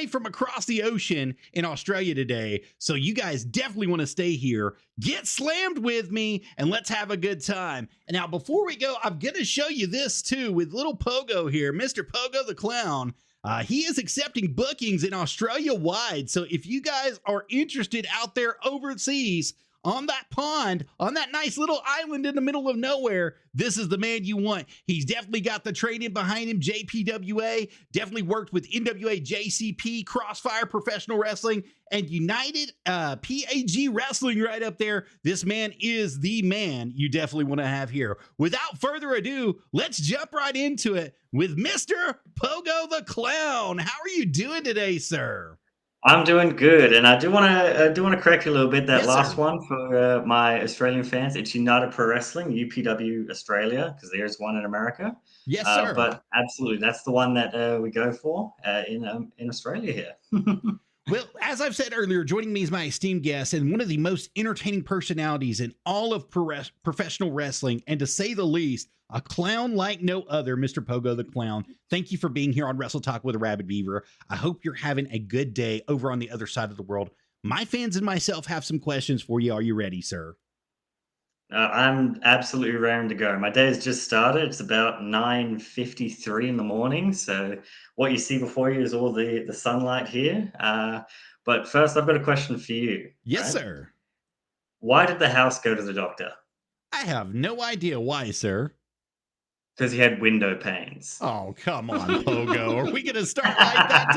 from across the ocean in Australia today. So you guys definitely want to stay here. Get slammed with me and let's have a good time. And now, before we go, I'm going to show you this too with little Pogo here, Mr. Pogo the Clown. He is accepting bookings in Australia wide. So if you guys are interested out there overseas on that pond, on that nice little island in the middle of nowhere, this is the man you want. He's definitely got the training behind him, JPWA, definitely worked with NWA, JCP, Crossfire Professional Wrestling, and United PAG Wrestling right up there. This man is the man you definitely want to have here. Without further ado, let's jump right into it with Mr. Pogo the Clown. How are you doing today, sir? I'm doing good, and I do want to correct you a little bit. That Yes, last sir. one for my Australian fans, it's United Pro Wrestling, UPW Australia, because there's one in America. Yes, sir. But absolutely, that's the one that we go for in Australia here. Well, as I've said earlier, joining me is my esteemed guest and one of the most entertaining personalities in all of professional wrestling, and to say the least, a clown like no other, Mr. Pogo the Clown. Thank you for being here on Wrestle Talk with Arabbidb3aver. I hope you're having a good day over on the other side of the world. My fans and myself have some questions for you. Are you ready, sir? I'm absolutely raring to go. My day has just started. It's about 9:53 in the morning. So what you see before you is all the sunlight here. But first, I've got a question for you. Yes, right? sir. Why did the house go to the doctor? I have no idea why, sir. Because he had window panes. Oh, come on, Pogo. Are we going to start like that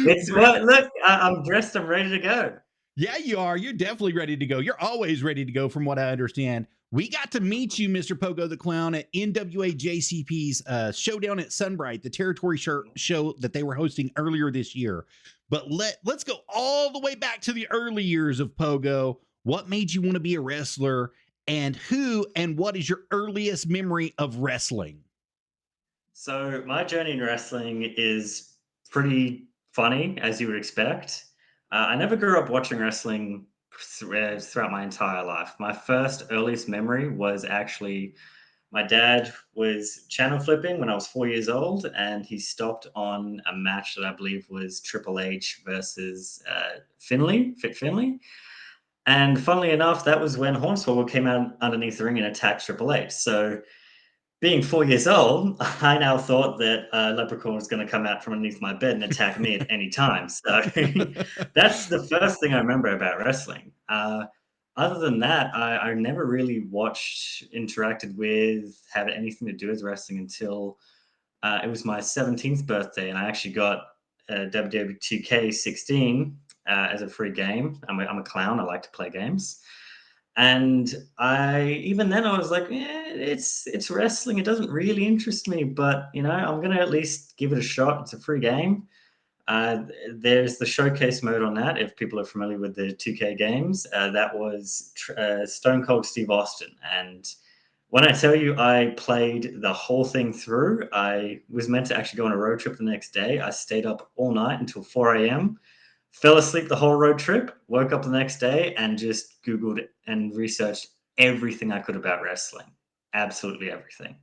today? Look, I'm dressed. I'm ready to go. Yeah, you are. You're definitely ready to go. You're always ready to go, from what I understand. We got to meet you, Mr. Pogo the Clown, at NWA JCP's Showdown at Sunbright, the territory show that they were hosting earlier this year. But let's go all the way back to the early years of Pogo. What made you want to be a wrestler, and who and what is your earliest memory of wrestling? So my journey in wrestling is pretty funny, as you would expect. I never grew up watching wrestling throughout my entire life. My first earliest memory was actually my dad was channel flipping when I was 4 years old, and he stopped on a match that I believe was Triple H versus Fit Finlay. And funnily enough, that was when Hornswoggle came out underneath the ring and attacked Triple H. So being 4 years old, I now thought that Leprechaun was going to come out from underneath my bed and attack me at any time. So that's the first thing I remember about wrestling. Other than that, I never really interacted with, had anything to do with wrestling until it was my 17th birthday, and I actually got WWE 2K16 as a free game. I'm a clown. I like to play games. And even then I was like, it's wrestling. It doesn't really interest me, but I'm going to at least give it a shot. It's a free game. There's the showcase mode on that. If people are familiar with the 2K games, that was Stone Cold Steve Austin. And when I tell you I played the whole thing through, I was meant to actually go on a road trip the next day. I stayed up all night until 4 a.m., fell asleep the whole road trip, woke up the next day, and just Googled and researched everything I could about wrestling. Absolutely everything.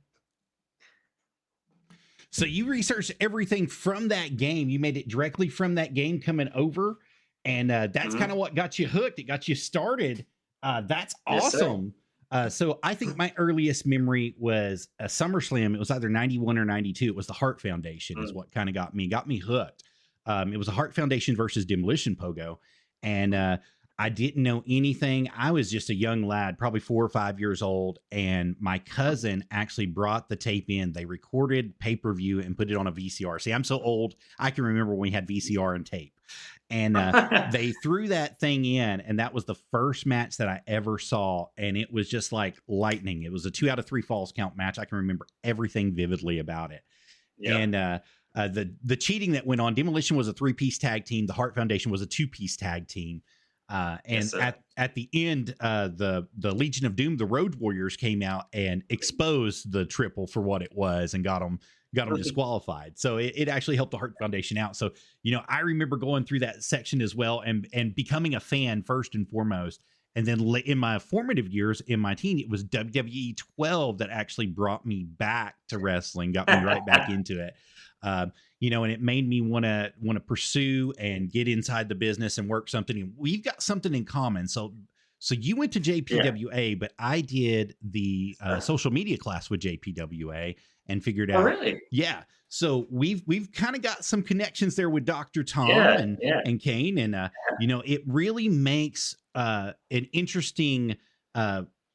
So you researched everything from that game. You made it directly from that game coming over. And that's kind of what got you hooked. It got you started. That's awesome. Yes, so I think my earliest memory was a SummerSlam. It was either 91 or 92. It was the Hart Foundation is what kind of got me hooked. It was a Hart Foundation versus Demolition Pogo. And I didn't know anything. I was just a young lad, probably 4 or 5 years old. And my cousin actually brought the tape in. They recorded pay-per-view and put it on a VCR. See, I'm so old. I can remember when we had VCR and tape. And they threw that thing in. And that was the first match that I ever saw. And it was just like lightning. It was a 2 out of 3 falls count match. I can remember everything vividly about it. Yeah. And the cheating that went on, Demolition was a 3-piece tag team. The Hart Foundation was a 2-piece tag team. And yes, at the end, the Legion of Doom, the Road Warriors, came out and exposed the triple for what it was and got them disqualified. So it actually helped the Hart Foundation out. So, I remember going through that section as well and becoming a fan first and foremost. And then in my formative years, in my teen, it was WWE 12 that actually brought me back to wrestling, got me right back into it. and it made me want to pursue and get inside the business and work something. And we've got something in common. So you went to JPWA, but I did the social media class with JPWA and figured out. Oh, really? Yeah. So we've kind of got some connections there with Dr. Tom and Kane. And, it really makes an interesting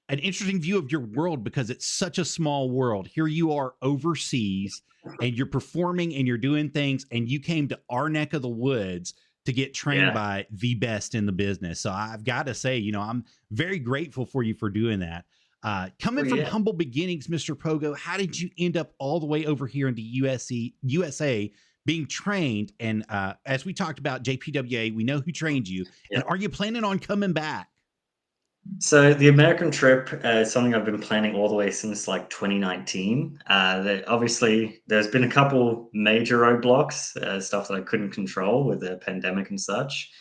view of your world, because it's such a small world. Here you are overseas and you're performing and you're doing things, and you came to our neck of the woods to get trained by the best in the business. So I've got to say, I'm very grateful for you for doing that. Coming from humble beginnings, Mr. Pogo, how did you end up all the way over here in the USA being trained? And as we talked about JPWA, we know who trained you. And are you planning on coming back? So the American trip is something I've been planning all the way since like 2019. Obviously, there's been a couple major roadblocks, stuff that I couldn't control with the pandemic and such.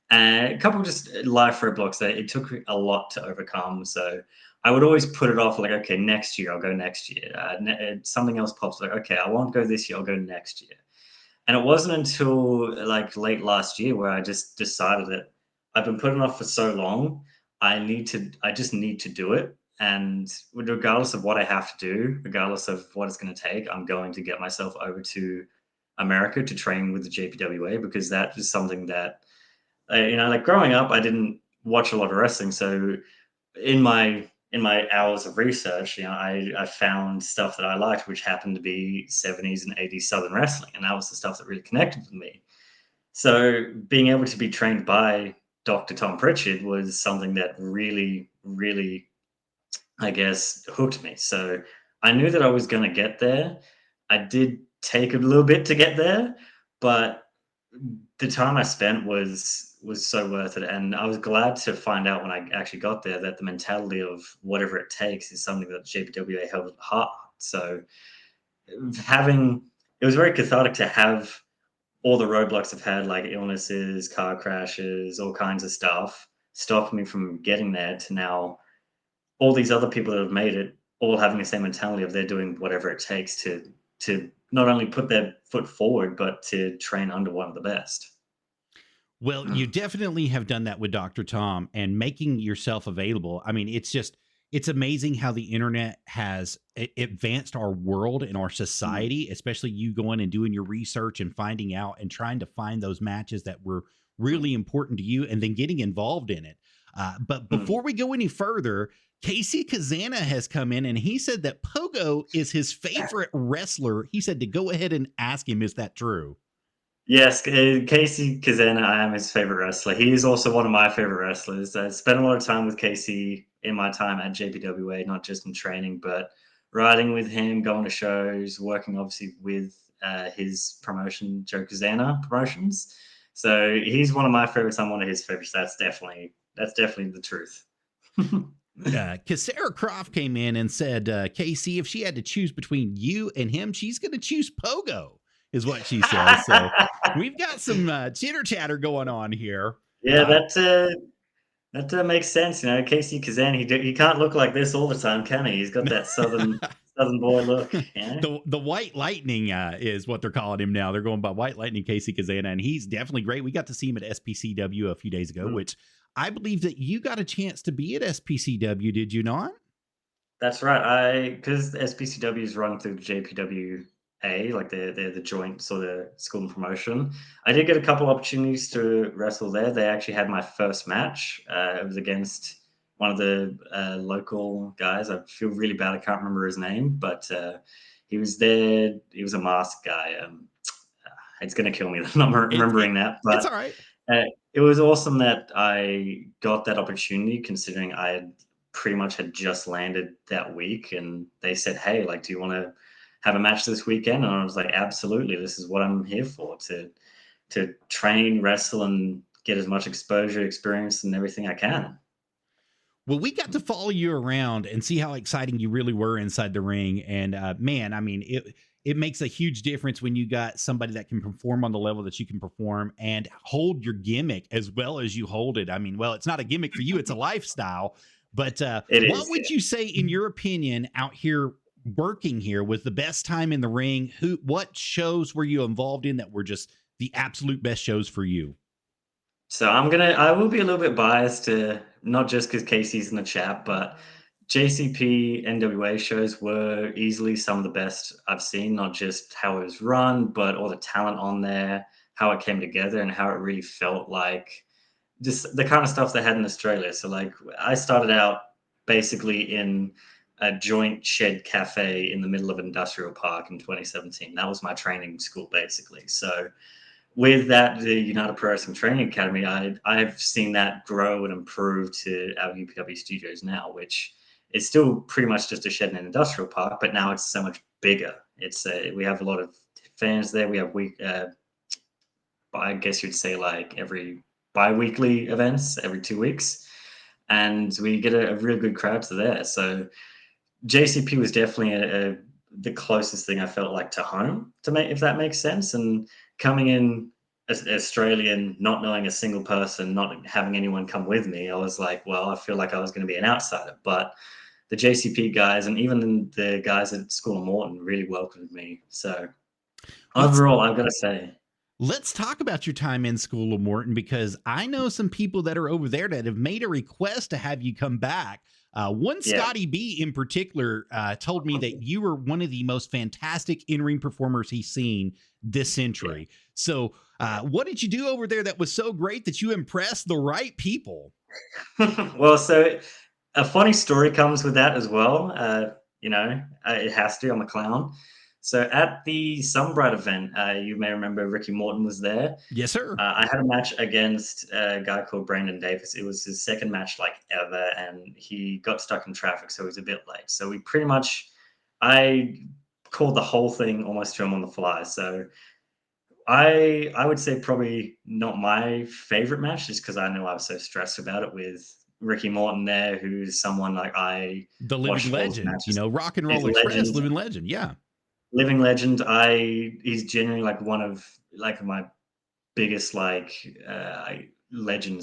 And a couple just life roadblocks that it took a lot to overcome. So I would always put it off, like, okay, next year, I'll go next year. Something else pops, like, okay, I won't go this year, I'll go next year. And it wasn't until like late last year where I just decided that I've been putting off for so long. I just need to do it. And regardless of what I have to do, regardless of what it's going to take, I'm going to get myself over to America to train with the JPWA, because that is something that, like growing up, I didn't watch a lot of wrestling. So in my hours of research, I found stuff that I liked, which happened to be 70s and 80s Southern wrestling. And that was the stuff that really connected with me. So being able to be trained by Dr. Tom Pritchard was something that really, really, I guess, hooked me. So I knew that I was going to get there. I did take a little bit to get there, but the time I spent was so worth it. And I was glad to find out when I actually got there that the mentality of whatever it takes is something that JPWA held at heart. So it was very cathartic to have all the roadblocks I've had, like illnesses, car crashes, all kinds of stuff, stopped me from getting there, to now all these other people that have made it all having the same mentality of they're doing whatever it takes to not only put their foot forward, but to train under one of the best. Well, you definitely have done that with Dr. Tom and making yourself available. I mean, it's amazing how the internet has advanced our world and our society, especially you going and doing your research and finding out and trying to find those matches that were really important to you and then getting involved in it. But before we go any further, Casey Kazana has come in and he said that Pogo is his favorite wrestler. He said to go ahead and ask him, is that true? Yes, Casey Kazana, I am his favorite wrestler. He is also one of my favorite wrestlers. I spent a lot of time with Casey in my time at JPWA, not just in training, but riding with him, going to shows, working obviously with his promotion, Joe Kazana Promotions. So he's one of my favorites. I'm one of his favorites. That's definitely the truth. Sarah Croft came in and said, Casey, if she had to choose between you and him, she's going to choose Pogo, is what she says. So we've got some chitter chatter going on here. Yeah, that makes sense. Casey Kazan, he can't look like this all the time, can he? He's got that southern boy look. Yeah? The White Lightning is what they're calling him now. They're going by White Lightning Casey Kazana, and he's definitely great. We got to see him at SPCW a few days ago, which I believe that you got a chance to be at SPCW, did you not? That's right. Because SPCW is run through the JPWA, like they're the joint sort of school and promotion. I did get a couple opportunities to wrestle there. They actually had my first match. It was against one of the local guys. I feel really bad. I can't remember his name, but he was there. He was a masked guy. It's going to kill me not remembering that. But it's all right. It was awesome that I got that opportunity, considering I had pretty much had just landed that week, and they said, "Hey, like, do you want to have a match this weekend?" And I was like, "Absolutely! This is what I'm here for, to train, wrestle, and get as much exposure, experience, and everything I can." Well, we got to follow you around and see how exciting you really were inside the ring, and man, I mean, it makes a huge difference when you got somebody that can perform on the level that you can perform and hold your gimmick as well as you hold it. I mean, well, it's not a gimmick for you, it's a lifestyle. But what would you say, in your opinion, out here working here was the best time in the ring? What shows were you involved in that were just the absolute best shows for you? So I will be a little bit biased to not just because Casey's in the chat, but JCP NWA shows were easily some of the best I've seen, not just how it was run, but all the talent on there, how it came together, and how it really felt like just the kind of stuff they had in Australia. So like I started out basically in a joint shed cafe in the middle of an industrial park in 2017. That was my training school basically. So with that, the United Pro Wrestling Training Academy, I've seen that grow and improve to our UPW studios now, which is still pretty much just a shed in an industrial park, but now it's so much bigger. We have a lot of fans there. We have I guess you'd say like every bi-weekly events every 2 weeks, and we get a really good crowd to there. So JCP was definitely the closest thing I felt like to home, to make, if that makes sense. And coming in as Australian, not knowing a single person, not having anyone come with me, I was like, well, I feel like I was going to be an outsider. But the JCP guys and even the guys at School of Morton really welcomed me. So overall, I've got to say. Let's talk about your time in School of Morton, because I know some people that are over there that have made a request to have you come back. One Scotty B in particular told me that you were one of the most fantastic in-ring performers he's seen this century. So what did you do over there that was so great that you impressed the right people? Well, so a funny story comes with that as well. It has to. I'm a clown. So at the Sunbright event, you may remember Ricky Morton was there. Yes, sir. I had a match against a guy called Brandon Davis. It was his second match like ever, and he got stuck in traffic, so he was a bit late. So I called the whole thing almost to him on the fly. So I would say probably not my favorite match, just because I know I was so stressed about it with Ricky Morton there, who's someone like the living legend, Rock and Roll Express, living legend, yeah. Living legend. He's genuinely like one of like my biggest legends,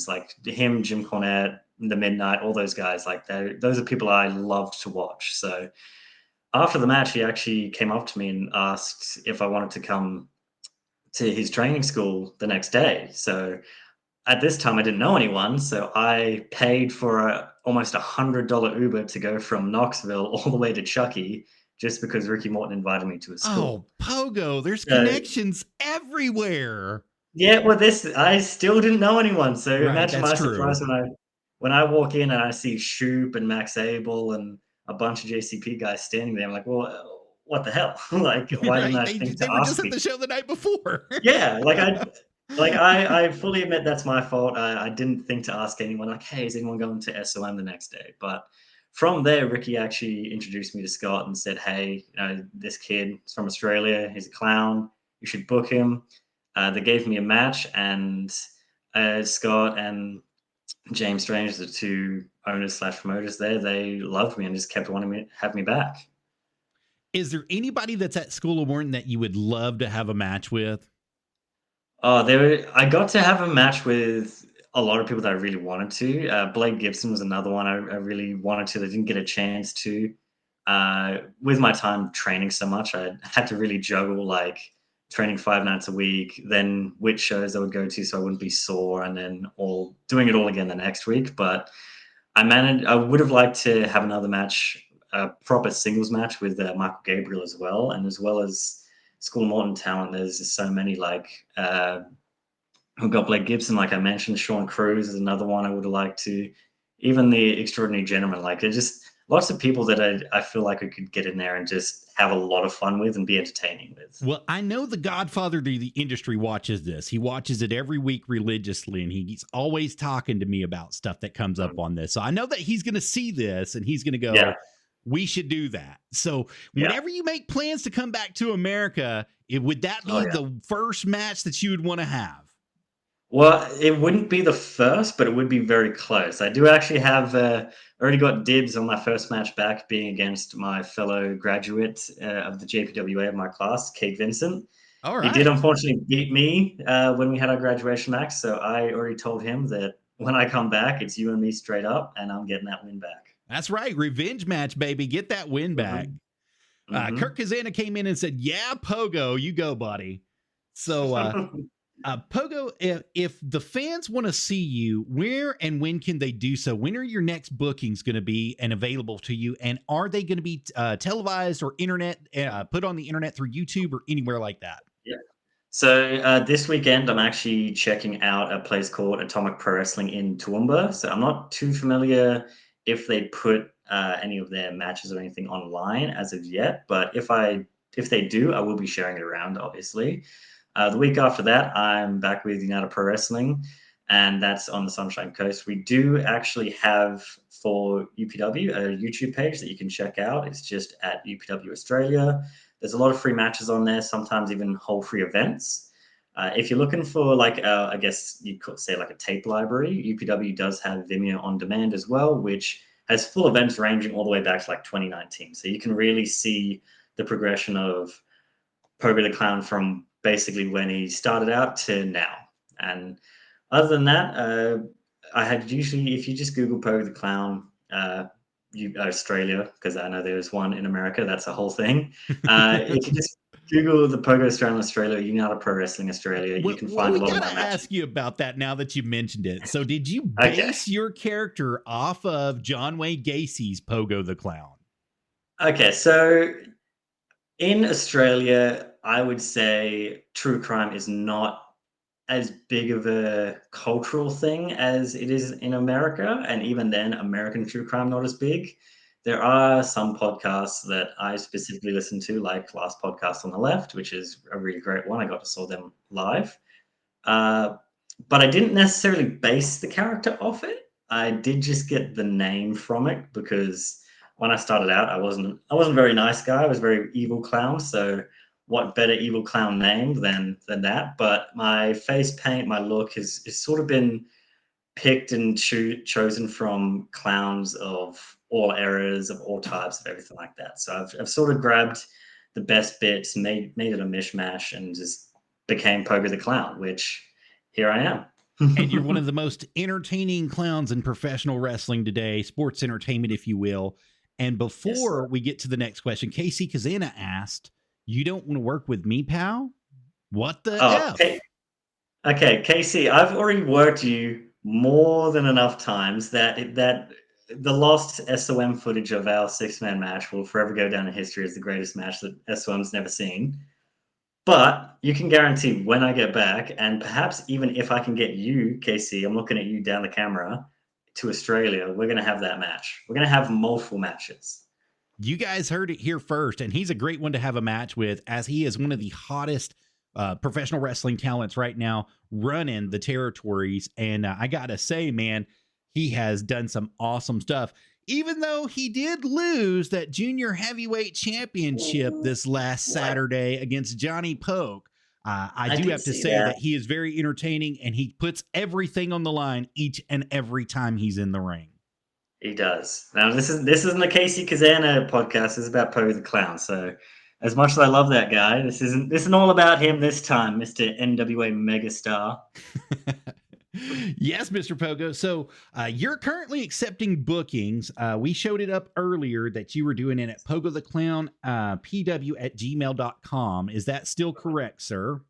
like him, Jim Cornette, The Midnight, all those guys. Like those are people I loved to watch. So after the match, he actually came up to me and asked if I wanted to come to his training school the next day. So at this time, I didn't know anyone, so I paid for almost $100 Uber to go from Knoxville all the way to Chucky, just because Ricky Morton invited me to his school. Oh, Pogo, there's connections everywhere. Yeah, well, I still didn't know anyone, so imagine my surprise when I walk in and I see Shoop and Max Abel and a bunch of JCP guys standing there. I'm like, well, what the hell? Like, why didn't I think to ask me? They were just at the show the night before. Yeah, I fully admit that's my fault. I didn't think to ask anyone, like, hey, is anyone going to SOM the next day? But from there, Ricky actually introduced me to Scott and said, hey, this kid is from Australia. He's a clown. You should book him. They gave me a match, and Scott and James Strange, the two owners / promoters there, they loved me and just kept wanting to have me back. Is there anybody that's at School of Morton that you would love to have a match with? Oh, I got to have a match with a lot of people that I really wanted to. Blake Gibson was another one I really wanted to. I didn't get a chance to. With my time training so much, I had to really juggle like training 5 nights a week, then which shows I would go to so I wouldn't be sore, and then doing it all again the next week. But I would have liked to have another match, a proper singles match with Michael Gabriel as well, and as well as School of Morton talent. There's just so many we've got Blake Gibson, like I mentioned. Sean Cruz is another one I would have liked to. Even the Extraordinary Gentleman. Like, there's just lots of people that I feel like I could get in there and just have a lot of fun with and be entertaining with. Well, I know the godfather of the industry watches this. He watches it every week religiously, and he's always talking to me about stuff that comes up on this. So I know that he's going to see this and he's going to go, we should do that. So whenever you make plans to come back to America, would that be the first match that you would want to have? Well, it wouldn't be the first, but it would be very close. I do actually have already got dibs on my first match back, being against my fellow graduate of the JPWA of my class, Kate Vincent. All right. He did unfortunately beat me when we had our graduation match, so I already told him that when I come back, it's you and me straight up, and I'm getting that win back. That's right. Revenge match, baby. Get that win back. Kirk Kazana came in and said, "Yeah, Pogo, you go, buddy." So, Pogo, if the fans want to see you, where and when can they do so? When are your next bookings going to be and available to you? And are they going to be televised or internet put on the internet through YouTube or anywhere like that? Yeah. So this weekend, I'm actually checking out a place called Atomic Pro Wrestling in Toowoomba. So I'm not too familiar if they put any of their matches or anything online as of yet. But if they do, I will be sharing it around, obviously. The week after that, I'm back with United Pro Wrestling, and that's on the Sunshine Coast. We do actually have for UPW a YouTube page that you can check out. It's just at UPW Australia. There's a lot of free matches on there, sometimes even whole free events. If you're looking for like, I guess you could say like a tape library, UPW does have Vimeo on demand as well, which has full events ranging all the way back to like 2019. So you can really see the progression of Pogo the Clown from basically when he started out to now. And other than that, I had usually, if you just Google Pogo the Clown, Australia, because I know there's one in America, that's a whole thing. If you just Google the Pogo Australia, United Pro Wrestling Australia, you can find a lot of my matches. We gotta ask you about that now that you mentioned it. So did you base your character off of John Wayne Gacy's Pogo the Clown? Okay, so in Australia, I would say true crime is not as big of a cultural thing as it is in America. And even then, American true crime not as big. There are some podcasts that I specifically listen to, like Last Podcast on the Left, which is a really great one. I got to saw them live. But I didn't necessarily base the character off it. I did just get the name from it because when I started out, I wasn't a very nice guy. I was a very evil clown. So what better evil clown name than that? But my face paint, my look has sort of been picked and chosen from clowns of all eras, of all types, of everything like that. So I've sort of grabbed the best bits, made it a mishmash, and just became Pogo the Clown, which here I am. And you're one of the most entertaining clowns in professional wrestling today, sports entertainment, if you will. And before we get to the next question, Casey Kazana asked, "You don't want to work with me, pal? What the F?" Okay, Casey, I've already worked you more than enough times that the lost SOM footage of our six-man match will forever go down in history as the greatest match that SOM's never seen. But you can guarantee when I get back, and perhaps even if I can get you, Casey, I'm looking at you down the camera, to Australia, we're going to have that match. We're going to have multiple matches. You guys heard it here first, and he's a great one to have a match with, as he is one of the hottest professional wrestling talents right now running the territories. And I gotta say, man, he has done some awesome stuff, even though he did lose that junior heavyweight championship this last Saturday against Johnny Poke. I do have to say that he is very entertaining, and he puts everything on the line each and every time he's in the ring. He does. Now, this isn't a Casey Kazana podcast. This is about Pogo the Clown. So, as much as I love that guy, this isn't all about him this time, Mr. NWA megastar. Yes, Mr. Pogo. So you're currently accepting bookings. We showed it up earlier that you were doing it at Pogo the Clown, pw@gmail.com. Is that still correct, sir?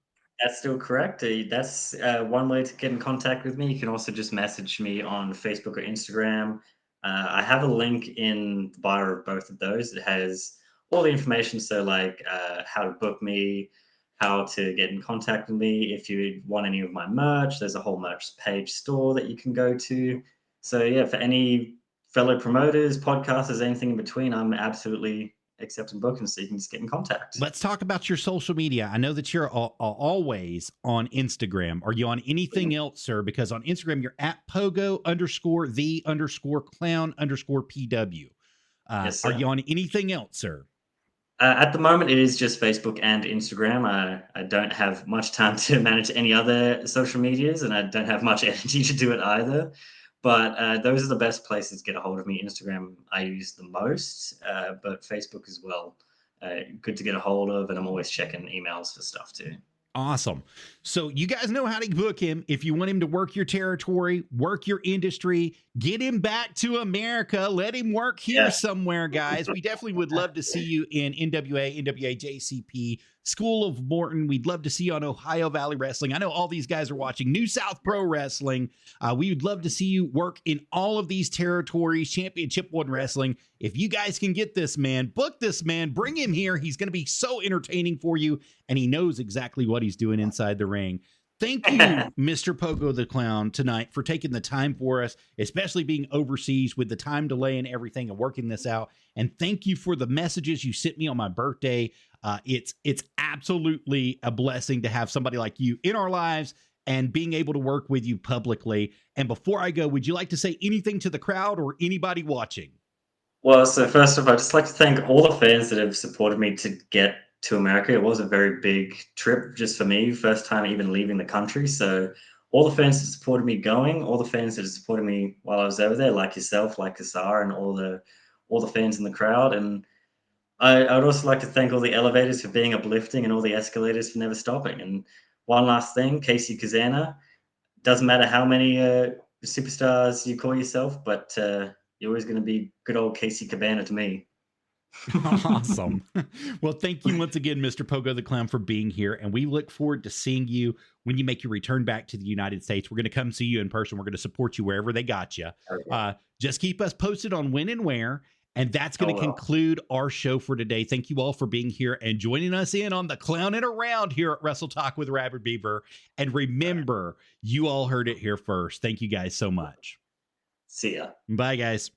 That's still correct. That's one way to get in contact with me. You can also just message me on Facebook or Instagram. I have a link in the bio of both of those. It has all the information. So like how to book me, how to get in contact with me. If you want any of my merch, there's a whole merch page store that you can go to. So yeah, for any fellow promoters, podcasters, anything in between, I'm absolutely accepting bookings, so you can just get in contact. Let's talk about your social media. I know that you're always on Instagram. Are you on anything else, sir? Because on Instagram, you're at Pogo_the_clown_PW. Yes, sir. Are you on anything else, sir? At the moment, it is just Facebook and Instagram. I don't have much time to manage any other social medias, and I don't have much energy to do it either. But those are the best places to get a hold of me. Instagram I use the most, but Facebook as well. Good to get a hold of, and I'm always checking emails for stuff too. Awesome. So you guys know how to book him. If you want him to work your territory, work your industry, get him back to America, let him work here somewhere, guys. We definitely would love to see you in NWA, JCP, School of Morton. We'd love to see you on Ohio Valley Wrestling. I know all these guys are watching New South Pro Wrestling. We would love to see you work in all of these territories, Championship One Wrestling. If you guys can get this man, book this man, bring him here. He's going to be so entertaining for you, and he knows exactly what he's doing inside the ring. Thank you, Mr. Pogo the Clown, tonight for taking the time for us, especially being overseas with the time delay and everything and working this out. And thank you for the messages you sent me on my birthday. It's absolutely a blessing to have somebody like you in our lives and being able to work with you publicly. And before I go, would you like to say anything to the crowd or anybody watching? Well, so first off, I'd just like to thank all the fans that have supported me to get to America. It was a very big trip just for me, first time even leaving the country. So all the fans that supported me going, all the fans that have supported me while I was over there, like yourself, like Kassar, and all the fans in the crowd. And I would also like to thank all the elevators for being uplifting and all the escalators for never stopping. And one last thing, Casey Kazana, doesn't matter how many superstars you call yourself, but you're always going to be good old Casey Cabana to me. Awesome. Well, thank you once again, Mr. Pogo the Clown, for being here. And we look forward to seeing you when you make your return back to the United States. We're going to come see you in person. We're going to support you wherever they got you. Okay. Just keep us posted on when and where. And that's going to conclude our show for today. Thank you all for being here and joining us in on the Clowning Around here at Wrestle Talk with Arabbidb3aver. And remember, you all heard it here first. Thank you guys so much. See ya. Bye, guys.